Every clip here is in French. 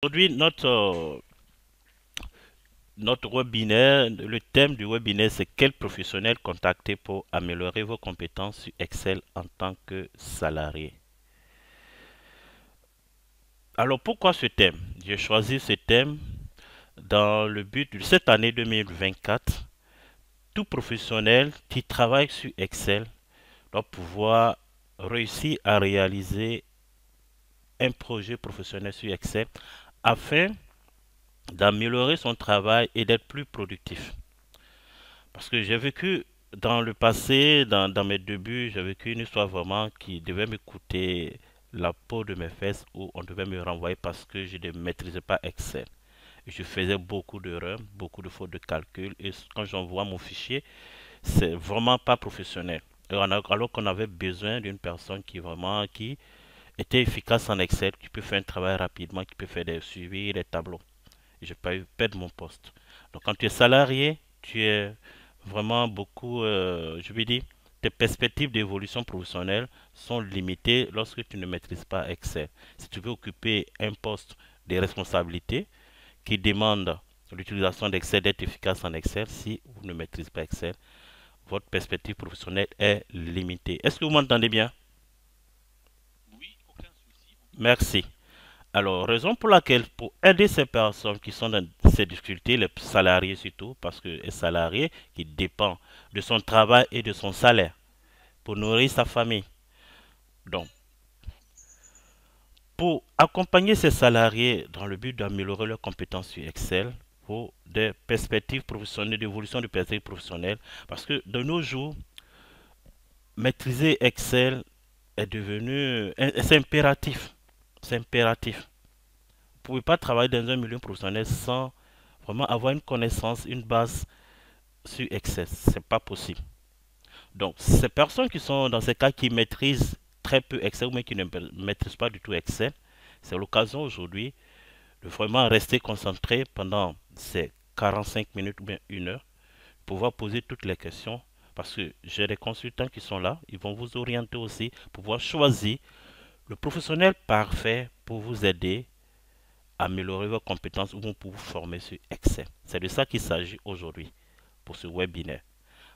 Aujourd'hui, notre webinaire, le thème du webinaire, c'est quel professionnel contacter pour améliorer vos compétences sur Excel en tant que salarié. Alors, pourquoi ce thème? J'ai choisi ce thème dans le but de cette année 2024. Tout professionnel qui travaille sur Excel doit pouvoir réussir à réaliser un projet professionnel sur Excel afin d'améliorer son travail et d'être plus productif. Parce que j'ai vécu dans le passé, dans mes débuts, j'ai vécu une histoire vraiment qui devait me coûter la peau de mes fesses ou on devait me renvoyer parce que je ne maîtrisais pas Excel. Je faisais beaucoup d'erreurs, beaucoup de fautes de calcul et quand j'envoie mon fichier, c'est vraiment pas professionnel. Alors qu'on avait besoin d'une personne qui était efficace en Excel, qui peut faire un travail rapidement, qui peut faire des suivis, des tableaux. Je n'ai pas eu perdre mon poste. Donc quand tu es salarié, tu es vraiment beaucoup, je veux dire, tes perspectives d'évolution professionnelle sont limitées lorsque tu ne maîtrises pas Excel. Si tu veux occuper un poste de responsabilité qui demande l'utilisation d'Excel, d'être efficace en Excel, si vous ne maîtrisez pas Excel, votre perspective professionnelle est limitée. Est-ce que vous m'entendez bien? Merci. Alors, raison pour laquelle, pour aider ces personnes qui sont dans ces difficultés, les salariés surtout, parce que les salariés qui dépend de son travail et de son salaire pour nourrir sa famille. Donc, pour accompagner ces salariés dans le but d'améliorer leurs compétences sur Excel, pour des perspectives professionnelles, d'évolution de perspectives professionnelles, parce que de nos jours, maîtriser Excel est devenu, c'est impératif. C'est impératif. Vous ne pouvez pas travailler dans un milieu professionnel sans vraiment avoir une connaissance, une base sur Excel. C'est pas possible. Donc, ces personnes qui sont dans ces cas qui maîtrisent très peu Excel ou même qui ne maîtrisent pas du tout Excel, c'est l'occasion aujourd'hui de vraiment rester concentré pendant ces 45 minutes ou bien une heure, pouvoir poser toutes les questions parce que j'ai des consultants qui sont là, ils vont vous orienter aussi, pouvoir choisir le professionnel parfait pour vous aider à améliorer vos compétences ou pour vous former sur Excel. C'est de ça qu'il s'agit aujourd'hui pour ce webinaire.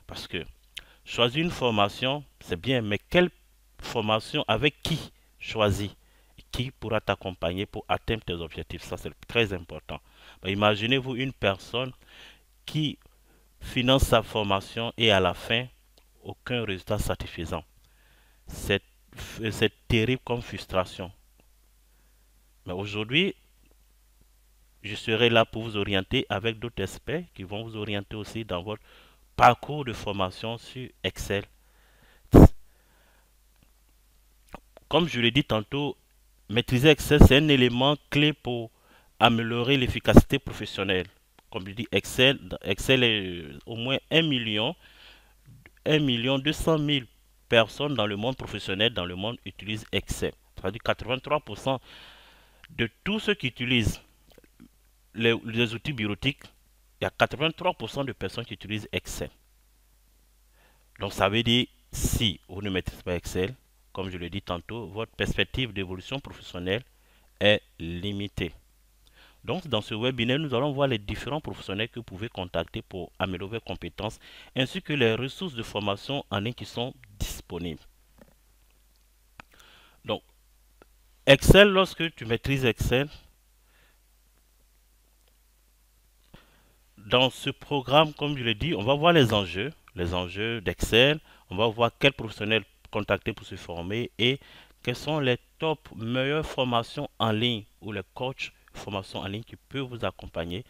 Parce que choisir une formation, c'est bien, mais quelle formation, avec qui choisir? Qui pourra t'accompagner pour atteindre tes objectifs? Ça, c'est très important. Imaginez-vous une personne qui finance sa formation et à la fin, aucun résultat satisfaisant. C'est terrible comme frustration. Mais aujourd'hui, je serai là pour vous orienter avec d'autres experts qui vont vous orienter aussi dans votre parcours de formation sur Excel. Comme je l'ai dit tantôt, maîtriser Excel, c'est un élément clé pour améliorer l'efficacité professionnelle. Comme je dis, Excel est au moins 1 200 000 personnes dans le monde professionnel, dans le monde, utilisent Excel. C'est-à-dire 83% de tous ceux qui utilisent les outils bureautiques, il y a 83% de personnes qui utilisent Excel. Donc ça veut dire, si vous ne maîtrisez pas Excel, comme je l'ai dit tantôt, votre perspective d'évolution professionnelle est limitée. Donc, dans ce webinaire, nous allons voir les différents professionnels que vous pouvez contacter pour améliorer vos compétences, ainsi que les ressources de formation en ligne qui sont disponibles. Donc, Excel, lorsque tu maîtrises Excel, dans ce programme, comme je l'ai dit, on va voir les enjeux d'Excel, on va voir quels professionnels contacter pour se former et quelles sont les top meilleures formations en ligne ou les coachs formation en ligne qui peuvent vous accompagner.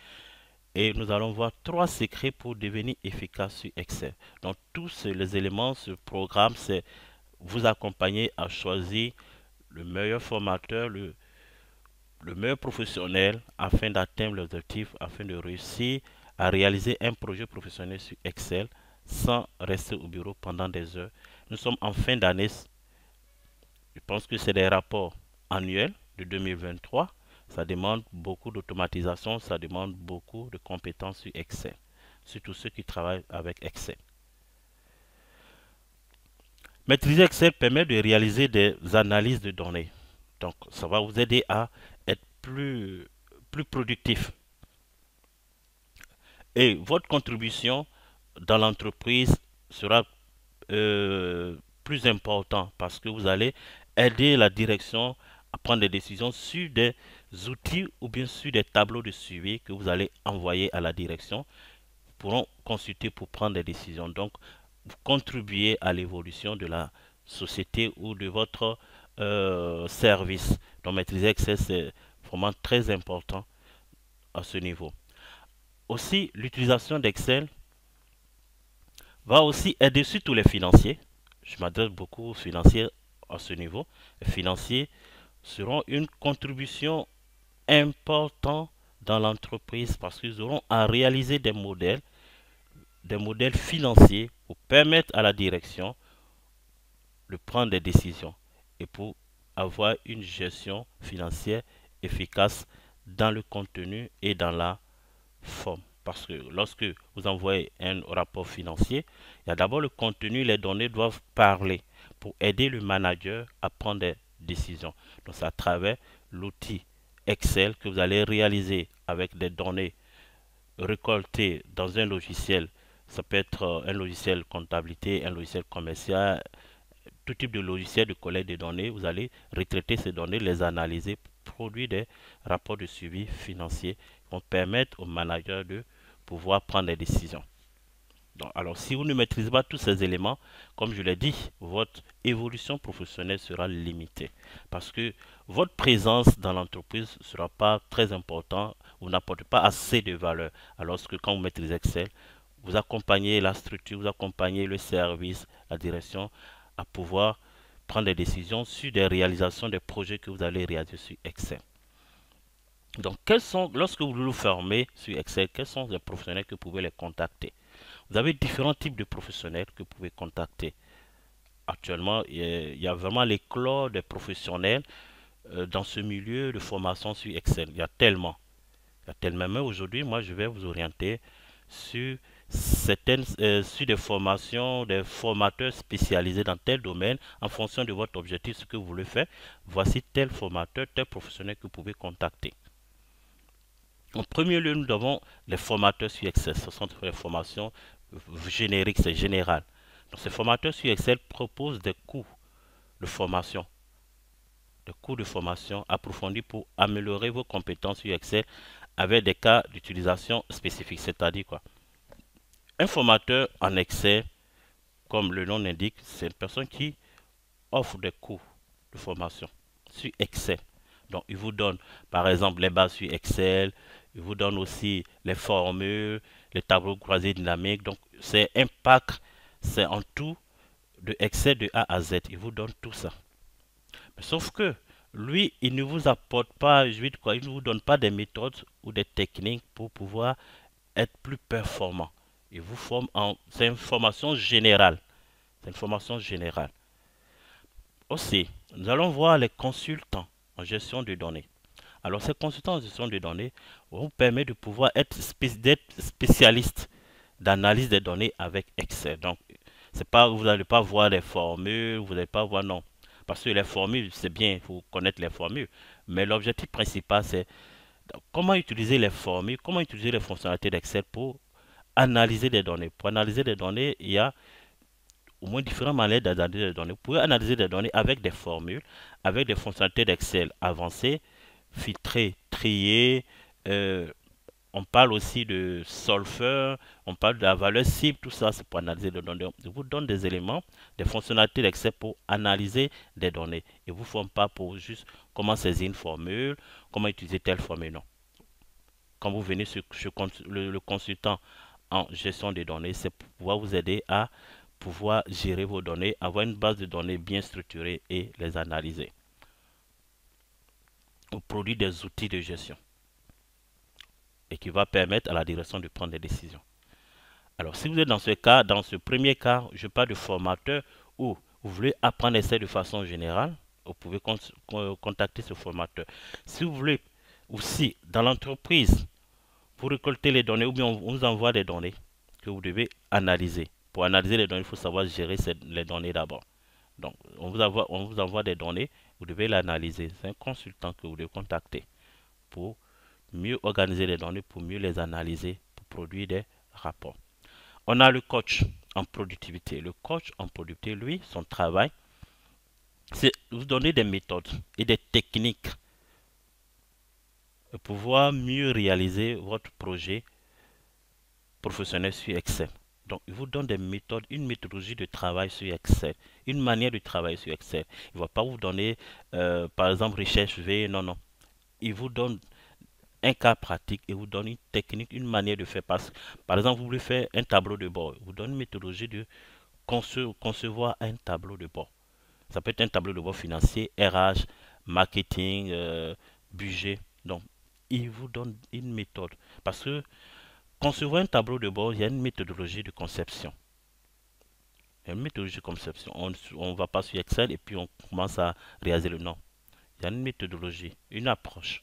Et nous allons voir 3 secrets pour devenir efficace sur Excel. Donc tous les éléments, ce programme, c'est vous accompagner à choisir le meilleur formateur, le meilleur professionnel afin d'atteindre l'objectif, afin de réussir à réaliser un projet professionnel sur Excel sans rester au bureau pendant des heures. Nous sommes en fin d'année. Je pense que c'est des rapports annuels de 2023. Ça demande beaucoup d'automatisation, ça demande beaucoup de compétences sur Excel, surtout ceux qui travaillent avec Excel. Maîtriser Excel permet de réaliser des analyses de données. Donc, ça va vous aider à être plus plus productif. Et votre contribution dans l'entreprise sera plus importante parce que vous allez aider la direction à prendre des décisions sur des outils ou bien sur des tableaux de suivi que vous allez envoyer à la direction, pourront consulter pour prendre des décisions. Donc, vous contribuez à l'évolution de la société ou de votre service. Donc, maîtriser Excel, c'est vraiment très important à ce niveau. Aussi, l'utilisation d'Excel va aussi aider surtout les financiers. Je m'adresse beaucoup aux financiers à ce niveau. Les financiers seront une contribution importante dans l'entreprise parce qu'ils auront à réaliser des modèles financiers pour permettre à la direction de prendre des décisions et pour avoir une gestion financière efficace dans le contenu et dans la forme. Parce que lorsque vous envoyez un rapport financier, il y a d'abord le contenu, les données doivent parler pour aider le manager à prendre des décisions. Donc c'est à travers l'outil Excel que vous allez réaliser avec des données récoltées dans un logiciel. Ça peut être un logiciel comptabilité, un logiciel commercial, tout type de logiciel de collecte de données. Vous allez retraiter ces données, les analyser, produire des rapports de suivi financier qui vont permettre au manager de pouvoir prendre des décisions. Donc, alors, si vous ne maîtrisez pas tous ces éléments, comme je l'ai dit, votre évolution professionnelle sera limitée. Parce que votre présence dans l'entreprise ne sera pas très importante, vous n'apportez pas assez de valeur. Alors que quand vous maîtrisez Excel, vous accompagnez la structure, vous accompagnez le service, la direction à pouvoir prendre des décisions sur des réalisations des projets que vous allez réaliser sur Excel. Donc, lorsque vous vous formez sur Excel, quels sont les professionnels que vous pouvez les contacter? Vous avez différents types de professionnels que vous pouvez contacter. Actuellement, il y a vraiment l'éclat des professionnels dans ce milieu de formation sur Excel. Il y a tellement. Mais aujourd'hui, moi, je vais vous orienter sur sur des formations, des formateurs spécialisés dans tel domaine en fonction de votre objectif, ce que vous voulez faire. Voici tel formateur, tel professionnel que vous pouvez contacter. En premier lieu, nous avons les formateurs sur Excel. Ce sont des formations génériques, c'est général. Donc, ces formateurs sur Excel proposent des cours de formation. Des cours de formation approfondis pour améliorer vos compétences sur Excel avec des cas d'utilisation spécifiques. C'est-à-dire quoi? Un formateur en Excel, comme le nom l'indique, c'est une personne qui offre des cours de formation sur Excel. Donc, il vous donne, par exemple, les bases sur Excel. Il vous donne aussi les formules, les tableaux croisés dynamiques. Donc, c'est un pack, c'est en tout de Excel de A à Z. Il vous donne tout ça. Mais sauf que lui, il ne vous apporte pas, il ne vous donne pas des méthodes ou des techniques pour pouvoir être plus performant. Il vous forme c'est une formation générale. C'est une formation générale. Aussi, nous allons voir les consultants en gestion de données. Alors, ces consultants en gestion de données vont vous permettre de pouvoir d'être spécialiste d'analyse des données avec Excel. Donc, c'est pas, vous n'allez pas voir les formules, vous n'allez pas voir, non. Parce que les formules, c'est bien, il faut connaître les formules. Mais l'objectif principal, c'est comment utiliser les formules, comment utiliser les fonctionnalités d'Excel pour analyser des données. Pour analyser des données, il y a au moins différentes manières d'analyser des données. Vous pouvez analyser des données avec des formules, avec des fonctionnalités d'Excel avancées, filtrer, trier. On parle aussi de solver, on parle de la valeur cible, tout ça c'est pour analyser les données. Je vous donne des éléments, des fonctionnalités d'Excel pour analyser des données. Et vous ne formez pas pour juste comment saisir une formule, comment utiliser telle formule, non. Quand vous venez sur le consultant en gestion des données, c'est pour pouvoir vous aider à pouvoir gérer vos données, avoir une base de données bien structurée et les analyser. Vous produit des outils de gestion et qui va permettre à la direction de prendre des décisions. Alors, si vous êtes dans ce cas, dans ce premier cas, je parle de formateur où vous voulez apprendre Excel de façon générale, vous pouvez contacter ce formateur. Si vous voulez aussi, dans l'entreprise, vous récoltez les données ou bien on vous envoie des données que vous devez analyser. Pour analyser les données, il faut savoir gérer les données d'abord. Donc, on vous envoie des données, vous devez l'analyser. C'est un consultant que vous devez contacter pour mieux organiser les données, pour mieux les analyser, pour produire des rapports. On a le coach en productivité. Le coach en productivité, lui, son travail, c'est vous donner des méthodes et des techniques pour pouvoir mieux réaliser votre projet professionnel sur Excel. Donc, il vous donne des méthodes, une méthodologie de travail sur Excel, une manière de travailler sur Excel. Il ne va pas vous donner, par exemple, recherche V, non, non. Il vous donne un cas pratique et vous donne une technique, une manière de faire. Par exemple, vous voulez faire un tableau de bord. Il vous donne une méthodologie de concevoir un tableau de bord. Ça peut être un tableau de bord financier, RH, marketing, budget. Donc, il vous donne une méthode. Parce que concevoir un tableau de bord, il y a une méthodologie de conception. Il y a une méthodologie de conception. On ne va pas sur Excel et puis on commence à réaliser le nom. Il y a une méthodologie, une approche.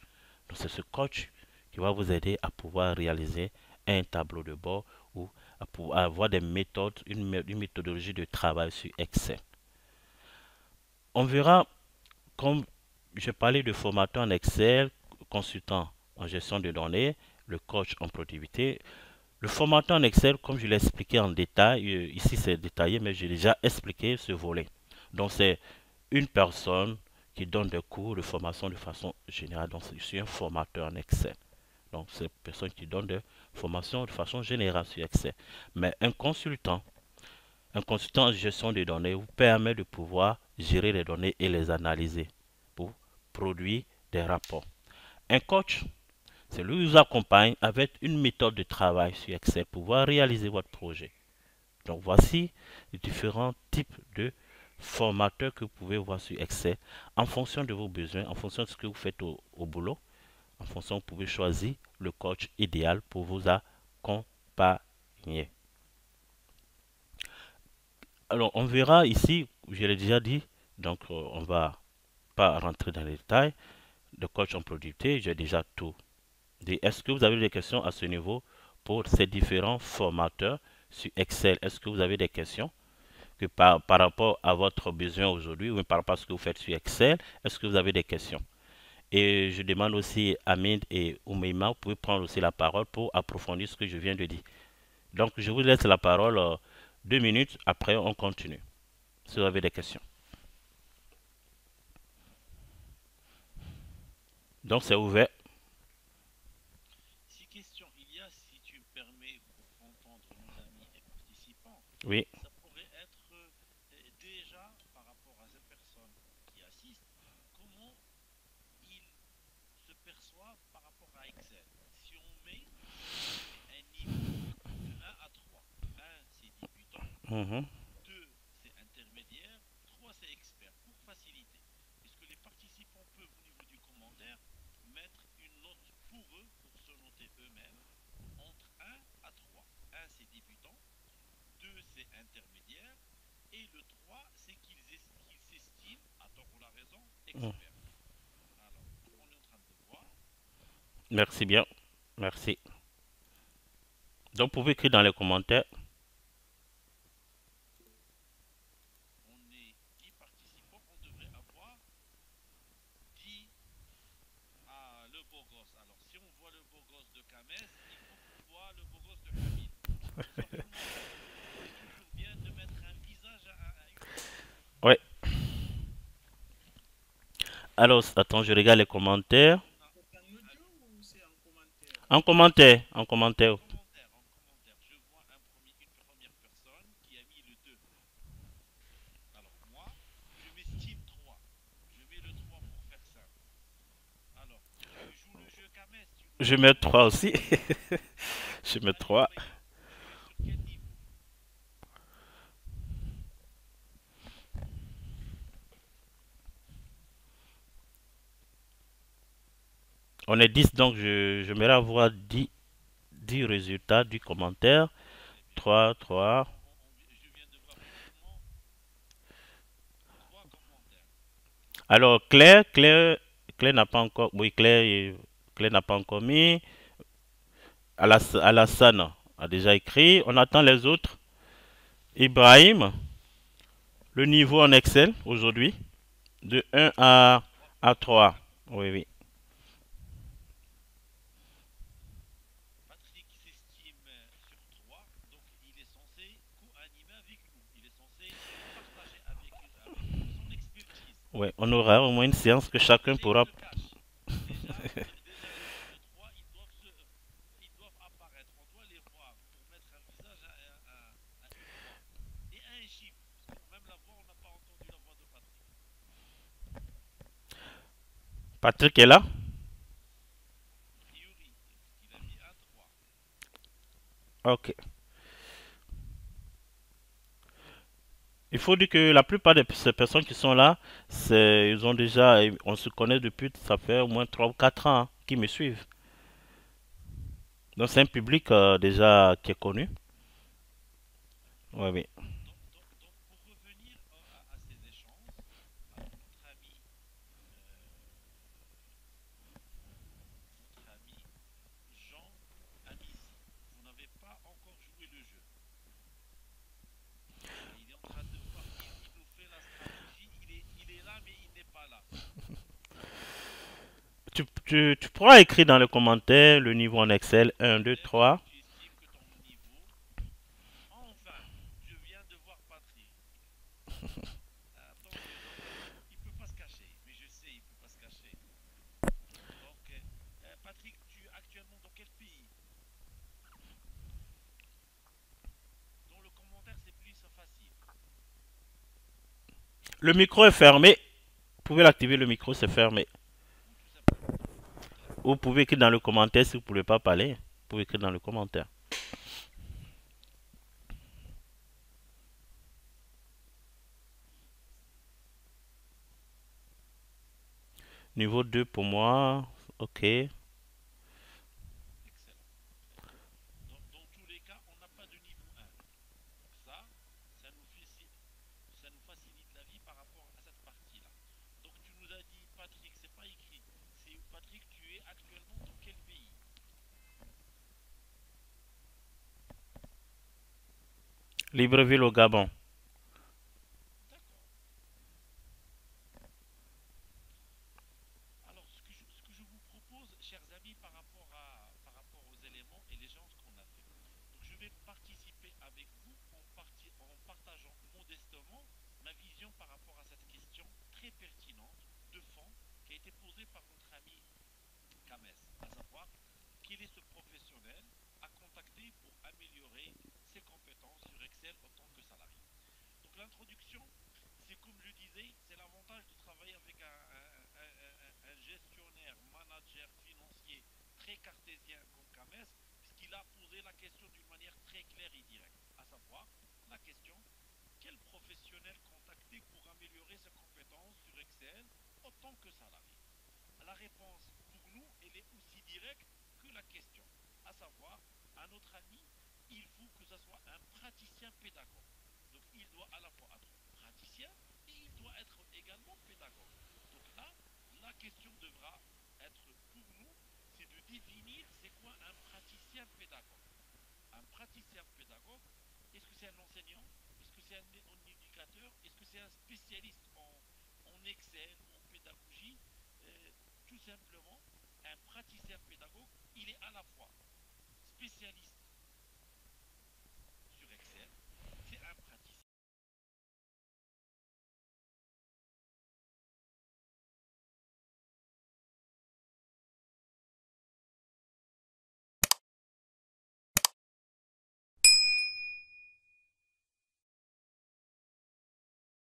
Donc, c'est ce coach qui va vous aider à pouvoir réaliser un tableau de bord ou à pouvoir avoir des méthodes, une méthodologie de travail sur Excel. On verra, comme je parlais de formateur en Excel, consultant en gestion de données, le coach en productivité. Le formateur en Excel, comme je l'ai expliqué en détail, ici c'est détaillé, mais j'ai déjà expliqué ce volet. Donc c'est une personne qui donne des cours de formation de façon générale. Donc je suis un formateur en Excel. Donc c'est une personne qui donne des formations de façon générale sur Excel. Mais un consultant en gestion de données vous permet de pouvoir gérer les données et les analyser pour produire des rapports. Un coach, c'est lui qui vous accompagne avec une méthode de travail sur Excel pour pouvoir réaliser votre projet. Donc voici les différents types de formateurs que vous pouvez voir sur Excel en fonction de vos besoins, en fonction de ce que vous faites au boulot. En fonction, vous pouvez choisir le coach idéal pour vous accompagner. Alors, on verra ici, je l'ai déjà dit, donc on va pas rentrer dans les détails. Le coach en productivité, j'ai déjà tout dit. Est-ce que vous avez des questions à ce niveau pour ces différents formateurs sur Excel? Est-ce que vous avez des questions que par rapport à votre besoin aujourd'hui ou par rapport à ce que vous faites sur Excel? Est-ce que vous avez des questions? Et je demande aussi à Amine et Oumeima, vous pouvez prendre aussi la parole pour approfondir ce que je viens de dire. Donc, je vous laisse la parole 2 minutes, après on continue. Si vous avez des questions. Donc, c'est ouvert. Si question il y a, si tu me permets, pour entendre nos amis et participants, Oui. ça pourrait être déjà par rapport à ces personnes qui assistent, comment ils se perçoivent par rapport à Excel. Si on met un niveau de 1 à 3, 1 c'est débutant, Mhm. 2 c'est intermédiaire, 3 c'est expert, pour faciliter. Est-ce que les participants peuvent au niveau du commentaire mettre une note pour eux, pour se noter eux-mêmes, entre 1 à 3. 1 c'est débutant, 2 c'est intermédiaire, et le 3 c'est qu'ils s'estiment, à tort ou la raison, Mm. experts. Alors, on est en train de voir. Merci bien. Merci. Donc, vous pouvez écrire dans les commentaires. On est 10 participants, on devrait avoir 10 à le beau gosse. Alors, si on voit le beau gosse de Kamès, il faut qu'on voit le beau gosse de Hamid. Soit tout le monde voit. C'est toujours bien de mettre un visage à une voix. Ouais. Alors, attends, je regarde les commentaires. Ah, En commentaire, en commentaire. en commentaire, je vois une première personne qui a mis le 2. Alors, moi, je m'estime 3. Je mets le 3 pour faire simple. Alors, tu joues le jeu Kamès, tu joues Je le mets jeu. 3 aussi. Je mets Allez, 3. Oumeya, tu es sur quel niveau? On est 10, donc j'aimerais avoir 10 résultats du commentaire. Très bien. 3, 3. Je viens de voir uniquement 3 commentaires. Alors, Claire n'a pas encore. Oui, Claire n'a pas encore mis. Alassane a déjà écrit. On attend les autres. Ibrahim, le niveau en Excel aujourd'hui, de 1 1 à 3. à 3. Oui, oui. Ouais, on aura au moins une séance que chacun Déjà, ils pourra. se cachent. Déjà les deux trois, ils doivent apparaître. On doit les voir pour mettre un visage à une voix et à un chiffre. Parce que même la voix, on n'a pas entendu la voix de Patrick. Patrick est là? A priori, il a mis un 3. Ok. Il faut dire que la plupart de ces personnes qui sont là, ils ont déjà, on se connaît depuis, ça fait au moins 3 ou 4 ans hein, qui me suivent. Donc c'est un public déjà qui est connu. Oui, oui. Donc, pour revenir à ces échanges, alors notre ami Jean Amici, vous n'avez pas encore joué le jeu. Et il est en train de voir, il nous fait la stratégie, il est là mais il n'est pas là. Tu pourras écrire dans les commentaires le niveau en Excel un, 2, Peut-être que 3. tu estimes que ton niveau... Enfin, je viens de voir Patrick. Donc, il peut pas se cacher. Mais je sais, il peut pas se cacher. Donc, Patrick, tu es actuellement dans quel pays? Dans le commentaire, c'est plus facile. Le micro est fermé. Vous pouvez l'activer, le micro c'est fermé. Ou tout simplement dans les commentaires. Ou vous pouvez écrire dans le commentaire si vous ne pouvez pas parler. Vous pouvez écrire dans le commentaire. Niveau 2 pour moi. Ok. Excellent. Dans tous les cas, on n'a pas de niveau 1. Donc ça nous, ça nous facilite la vie par rapport à cette partie-là. Donc tu nous as dit, Patrick, c'est pas écrit. C'est Patrick, tu es actuellement dans quel pays? Libreville au Gabon. D'accord. Alors, ce que je vous propose, chers amis, par rapport aux éléments et l'échange qu'on a fait. Donc, je vais participer avec vous en partageant modestement ma vision par rapport à cette question très pertinente de fond qui a été posée par notre ami Kames, à savoir quel est ce professionnel à contacter pour améliorer ses compétences sur Excel en tant que salarié. Donc l'introduction, c'est comme je disais, c'est l'avantage de travailler avec un gestionnaire, manager financier très cartésien comme Kames, puisqu'il a posé la question d'une manière très claire et directe, à savoir la question quel professionnel contacter pour améliorer ses compétences sur Excel en tant que salarié. La réponse pour nous, elle est aussi directe que la question, à savoir, à notre ami, il faut que ce soit un praticien pédagogue. Donc il doit à la fois être praticien et il doit être également pédagogue. Donc là, la question devra être pour nous, c'est de définir c'est quoi un praticien pédagogue. Un praticien pédagogue, est-ce que c'est un enseignant? Est-ce que c'est un éducateur? Est-ce que c'est un spécialiste en Excel, en pédagogie? Tout simplement, un praticien pédagogue, il est à la fois spécialiste